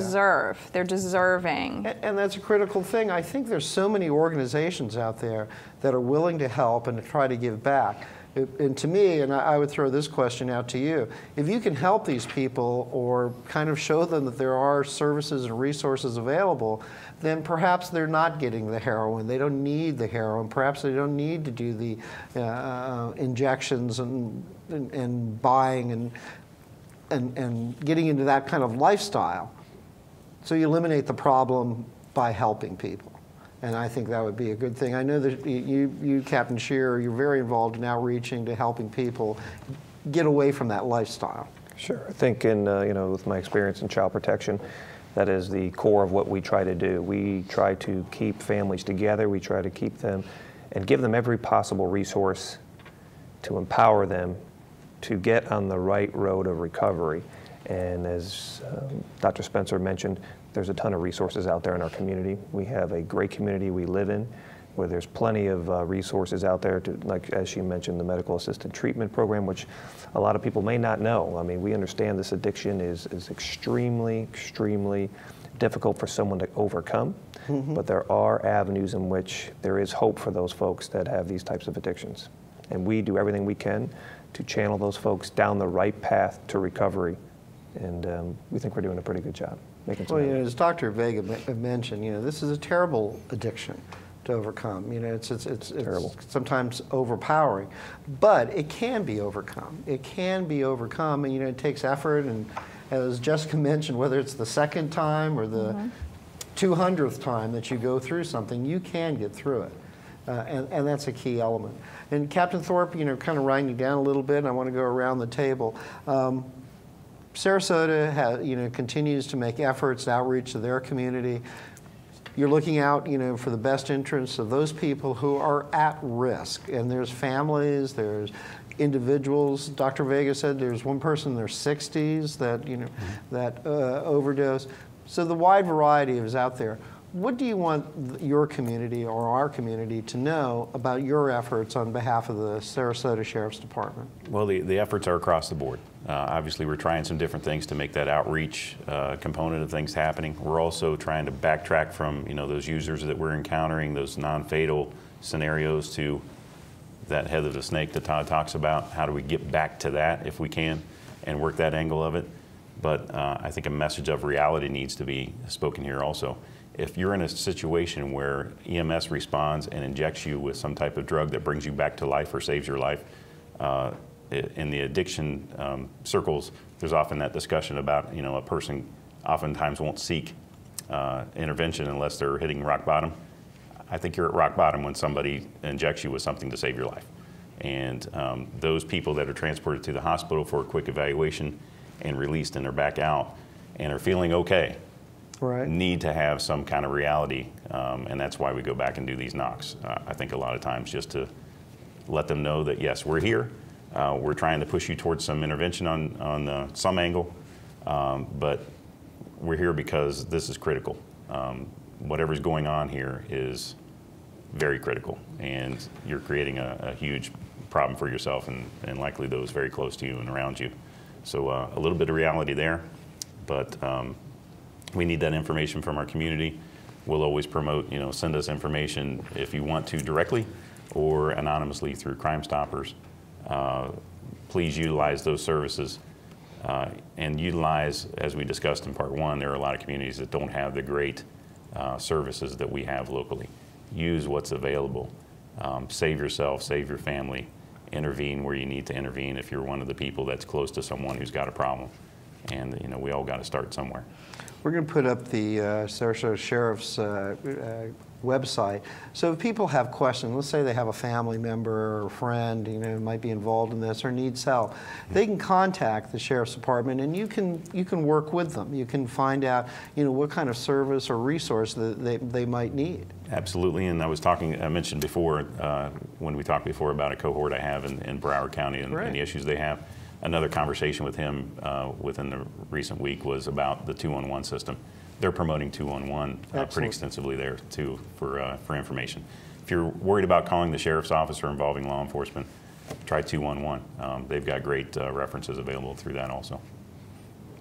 they're deserving.
And that's a critical thing. I think there's so many organizations out there that are willing to help and to try to give back. And to me, and I would throw this question out to you, if you can help these people or kind of show them that there are services and resources available, then perhaps they're not getting the heroin. They don't need the heroin. Perhaps they don't need to do the injections and buying and getting into that kind of lifestyle. So you eliminate the problem by helping people. And I think that would be a good thing. I know that you, Captain Shearer, you're very involved in outreaching to helping people get away from that lifestyle.
Sure. I think you know, with my experience in child protection, that is the core of what we try to do. We try to keep families together. We try to keep them and give them every possible resource to empower them to get on the right road of recovery. And as Dr. Spencer mentioned, there's a ton of resources out there in our community. We have a great community we live in where there's plenty of resources out there to, like as she mentioned, the medical assisted treatment program, which a lot of people may not know. I mean, we understand this addiction is extremely, extremely difficult for someone to overcome, but there are avenues in which there is hope for those folks that have these types of addictions. And we do everything we can to channel those folks down the right path to recovery. And we think we're doing a pretty good job making some
Well, you
headway.
know, as Dr. Vega mentioned, you know, this is a terrible addiction to overcome. You know, it's
Terrible.
sometimes overpowering, but it can be overcome. It can be overcome, and you know, it takes effort. And as Jessica mentioned, whether it's the second time or the 200th time that you go through something, you can get through it, and that's a key element. And Captain Thorpe, you know, kind of writing you down a little bit. And I want to go around the table. Sarasota you know, continues to make efforts to outreach to their community. You're looking out, you know, for the best interests of those people who are at risk. And there's families, there's individuals. Dr. Vega said there's one person in their 60s that, you know, that overdose. So the wide variety is out there. What do you want your community or our community to know about your efforts on behalf of the Sarasota Sheriff's Department?
Well, the efforts are across the board. Obviously, we're trying some different things to make that outreach component of things happening. We're also trying to backtrack from, you know, those users that we're encountering, those non-fatal scenarios, to that head of the snake that Todd talks about. How do we get back to that if we can and work that angle of it? But I think a message of reality needs to be spoken here also. If you're in a situation where EMS responds and injects you with some type of drug that brings you back to life or saves your life, in the addiction circles, there's often that discussion about, you know, a person oftentimes won't seek intervention unless they're hitting rock bottom. I think you're at rock bottom when somebody injects you with something to save your life. And those people that are transported to the hospital for a quick evaluation and released and they're back out, and are feeling okay
Right.
need to have some kind of reality, and that's why we go back and do these knocks. I think a lot of times just to let them know that yes, we're here. We're trying to push you towards some intervention on some angle, but we're here because this is critical. Whatever's going on here is very critical, and you're creating a huge problem for yourself and likely those very close to you and around you. So a little bit of reality there, but we need that information from our community. We'll always promote, send us information if you want to directly or anonymously through Crime Stoppers. Please utilize those services and utilize, as we discussed in part one, there are a lot of communities that don't have the great services that we have locally. Use what's available. Save yourself, save your family. Intervene where you need to intervene if you're one of the people that's close to someone who's got a problem. And we all got to start somewhere.
We're going to put up the Sarasota Sheriff's website. So if people have questions, let's say they have a family member or a friend, who might be involved in this or needs help, they can contact the Sheriff's Department, and you can work with them. You can find out, what kind of service or resource that they might need.
Absolutely, and I mentioned before, when we talked before about a cohort I have in Broward County and the issues they have. Another conversation with him within the recent week was about the 211 system. They're promoting 211 pretty extensively there too for information. If you're worried about calling the sheriff's office or involving law enforcement, try 211. They've got great references available through that also.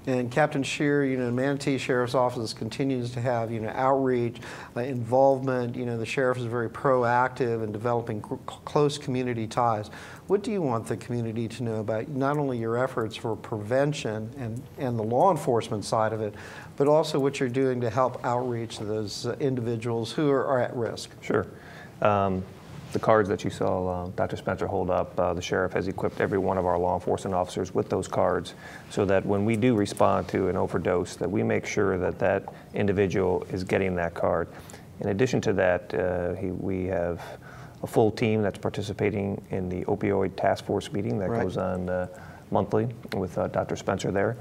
And Captain Scheer, the Manatee Sheriff's Office continues to have, outreach, involvement. The sheriff is very proactive in developing close community ties. What do you want the community to know about not only your efforts for prevention and the law enforcement side of it, but also what you're doing to help outreach those individuals who are at risk?
Sure. The cards that you saw Dr. Spencer hold up, the sheriff has equipped every one of our law enforcement officers with those cards so that when we do respond to an overdose, that we make sure that that individual is getting that card. In addition to that, we have a full team that's participating in the opioid task force meeting that goes on monthly with Dr. Spencer there.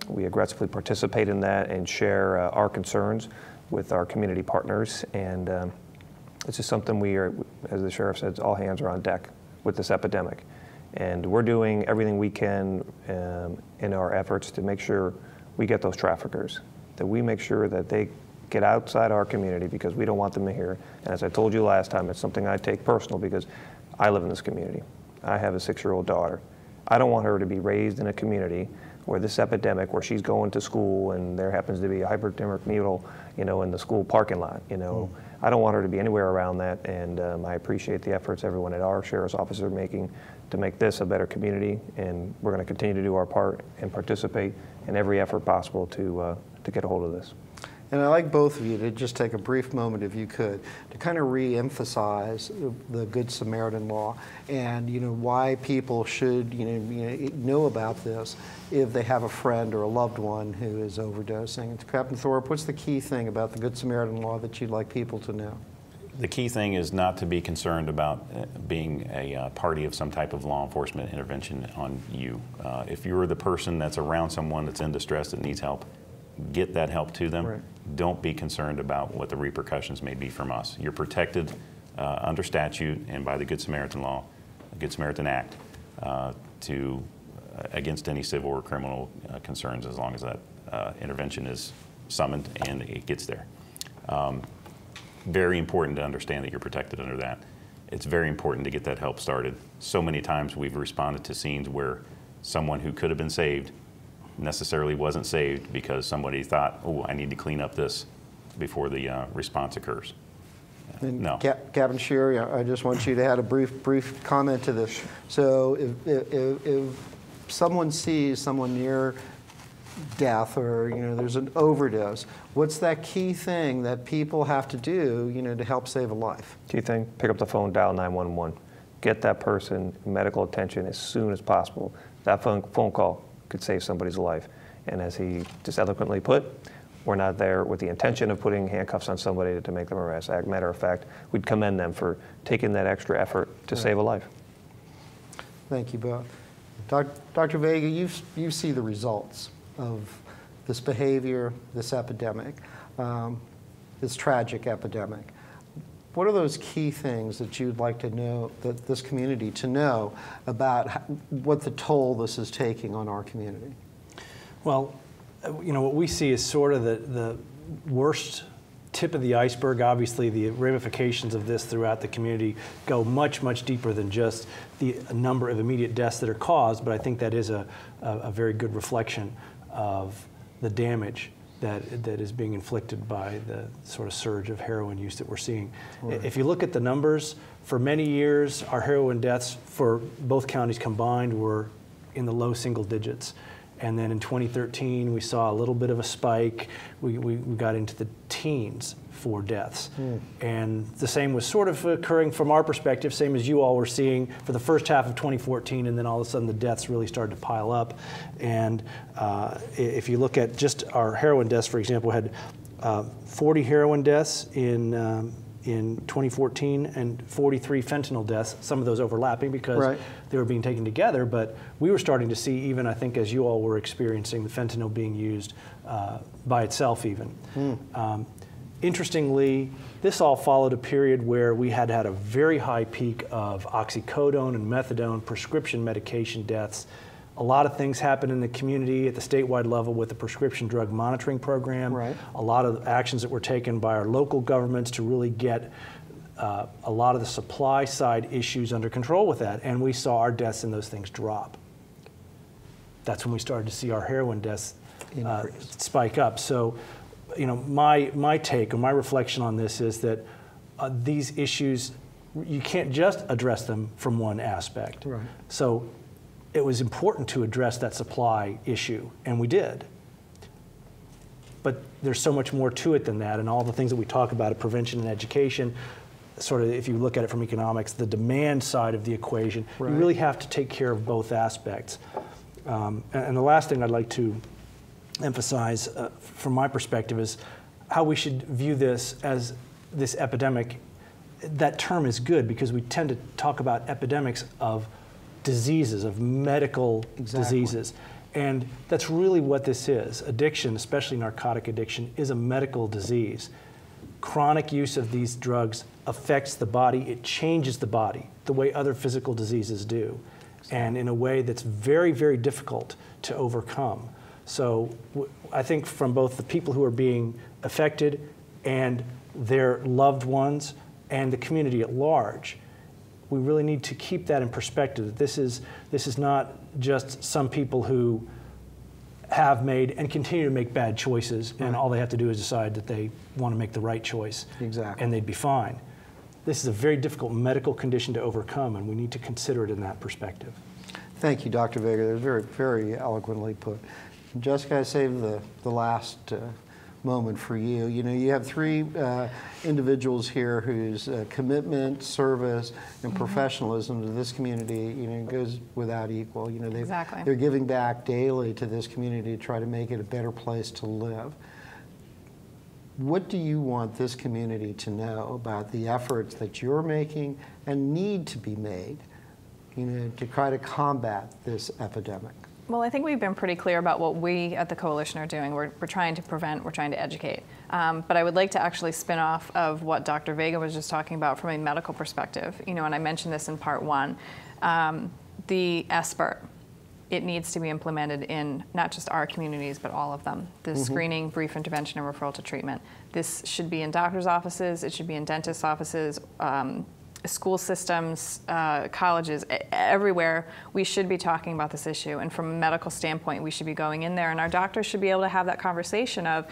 We aggressively participate in that and share our concerns with our community partners, and this is something we are, as the sheriff said, all hands are on deck with this epidemic. And we're doing everything we can in our efforts to make sure we get those traffickers, that we make sure that they get outside our community because we don't want them here. And as I told you last time, it's something I take personal because I live in this community. I have a 6-year-old daughter. I don't want her to be raised in a community where this epidemic, where she's going to school and there happens to be a hypodermic needle, in the school parking lot, I don't want her to be anywhere around that, and I appreciate the efforts everyone at our sheriff's office are making to make this a better community, and we're going to continue to do our part and participate in every effort possible to get a hold of this.
And I'd like both of you to just take a brief moment, if you could, to kind of re-emphasize the Good Samaritan law and why people should know about this if they have a friend or a loved one who is overdosing. Captain Thorpe, what's the key thing about the Good Samaritan law that you'd like people to know?
The key thing is not to be concerned about being a party of some type of law enforcement intervention on you. If you're the person that's around someone that's in distress that needs help, get that help to them.
Right.
Don't be concerned about what the repercussions may be from us. You're protected under statute and by the Good Samaritan law, the Good Samaritan Act, against any civil or criminal concerns as long as that intervention is summoned and it gets there. Very important to understand that you're protected under that. It's very important to get that help started. So many times we've responded to scenes where someone who could have been saved necessarily wasn't saved because somebody thought, oh, I need to clean up this before the response occurs. No.
Captain Scheer, I just want you to add a brief comment to this. So if someone sees someone near death or there's an overdose, what's that key thing that people have to do to help save a life?
Key thing, pick up the phone, dial 911. Get that person medical attention as soon as possible. That phone call could save somebody's life. And as he just eloquently put, we're not there with the intention of putting handcuffs on somebody to make them arrest. As a matter of fact, we'd commend them for taking that extra effort to save a life.
Thank you both. Dr. Vega, you see the results of this behavior, this epidemic, this tragic epidemic. What are those key things that you'd like to know, that this community to know about what the toll this is taking on our community?
Well, what we see is sort of the worst tip of the iceberg. Obviously, the ramifications of this throughout the community go much, much deeper than just the number of immediate deaths that are caused, but I think that is a very good reflection of the damage that is being inflicted by the sort of surge of heroin use that we're seeing. Right. If you look at the numbers, for many years, our heroin deaths for both counties combined were in the low single digits. And then in 2013, we saw a little bit of a spike. We got into the teens for deaths. And the same was sort of occurring from our perspective, same as you all were seeing for the first half of 2014, and then all of a sudden the deaths really started to pile up. And if you look at just our heroin deaths, for example, we had 40 heroin deaths in 2014 and 43 fentanyl deaths, some of those overlapping because they were being taken together, but we were starting to see, even I think as you all were experiencing, the fentanyl being used by itself even. Interestingly, this all followed a period where we had a very high peak of oxycodone and methadone prescription medication deaths. A lot of things happened in the community at the statewide level with the prescription drug monitoring program. A lot of actions that were taken by our local governments to really get a lot of the supply side issues under control with that, and we saw our deaths in those things drop. That's when we started to see our heroin deaths spike up. So, my take or my reflection on this is that these issues, you can't just address them from one aspect. So it was important to address that supply issue, and we did. But there's so much more to it than that, and all the things that we talk about, prevention and education, sort of, if you look at it from economics, the demand side of the equation, you really have to take care of both aspects. And the last thing I'd like to emphasize from my perspective is how we should view this as this epidemic. That term is good because we tend to talk about epidemics of diseases, of medical diseases. And that's really what this is. Addiction, especially narcotic addiction, is a medical disease. Chronic use of these drugs affects the body. It changes the body the way other physical diseases do, and in a way that's very, very difficult to overcome. So I think from both the people who are being affected and their loved ones and the community at large, we really need to keep that in perspective. This is not just some people who have made and continue to make bad choices, and all they have to do is decide that they want to make the right choice, and they'd be fine. This is a very difficult medical condition to overcome, and we need to consider it in that perspective.
Thank you, Dr. Vega. That was very, very eloquently put. Jessica, I saved the last moment for you. You have three individuals here whose commitment, service, and professionalism to this community, goes without equal. They're giving back daily to this community to try to make it a better place to live. What do you want this community to know about the efforts that you're making and need to be made, to try to combat this epidemic?
Well, I think we've been pretty clear about what we at the Coalition are doing. We're trying to prevent, we're trying to educate. But I would like to actually spin off of what Dr. Vega was just talking about from a medical perspective. And I mentioned this in part one. The SBIRT, it needs to be implemented in not just our communities, but all of them. The screening, brief intervention, and referral to treatment. This should be in doctors' offices, it should be in dentists' offices, school systems, colleges, everywhere. We should be talking about this issue. And from a medical standpoint, we should be going in there, and our doctors should be able to have that conversation of,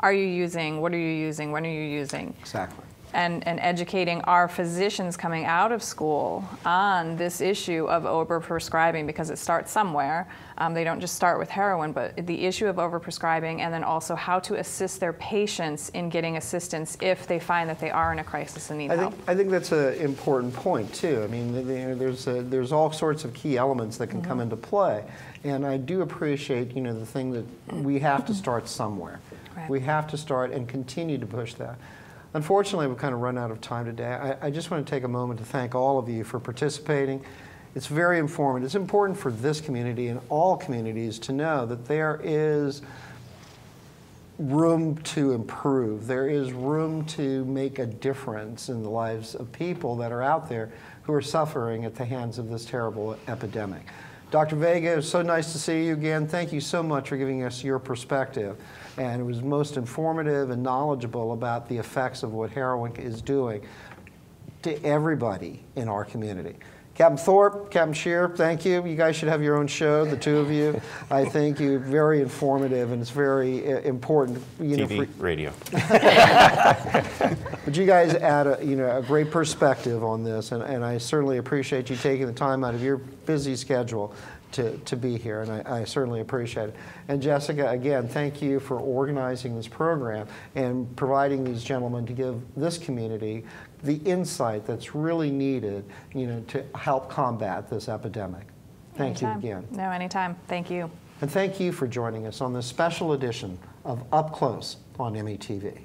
are you using, what are you using, when are you using?
Exactly.
And educating our physicians coming out of school on this issue of overprescribing, because it starts somewhere. They don't just start with heroin, but the issue of overprescribing, and then also how to assist their patients in getting assistance if they find that they are in a crisis and need help.
I think that's an important point too. I mean, there's all sorts of key elements that can come into play, and I do appreciate the thing that we have to start somewhere. We have to start and continue to push that. Unfortunately, we've kind of run out of time today. I just want to take a moment to thank all of you for participating. It's very informative. It's important for this community and all communities to know that there is room to improve. There is room to make a difference in the lives of people that are out there who are suffering at the hands of this terrible epidemic. Dr. Vega, it's so nice to see you again. Thank you so much for giving us your perspective. And it was most informative and knowledgeable about the effects of what heroin is doing to everybody in our community. Captain Thorpe, Captain Shear, thank you. You guys should have your own show, the two of you. I think you're very informative, and it's very important.
TV, radio.
But you guys add a great perspective on this, and I certainly appreciate you taking the time out of your busy schedule to be here, and I certainly appreciate it. And Jessica, again, thank you for organizing this program and providing these gentlemen to give this community the insight that's really needed, to help combat this epidemic. Thank you again.
No, anytime. Thank you.
And thank you for joining us on this special edition of Up Close on METV.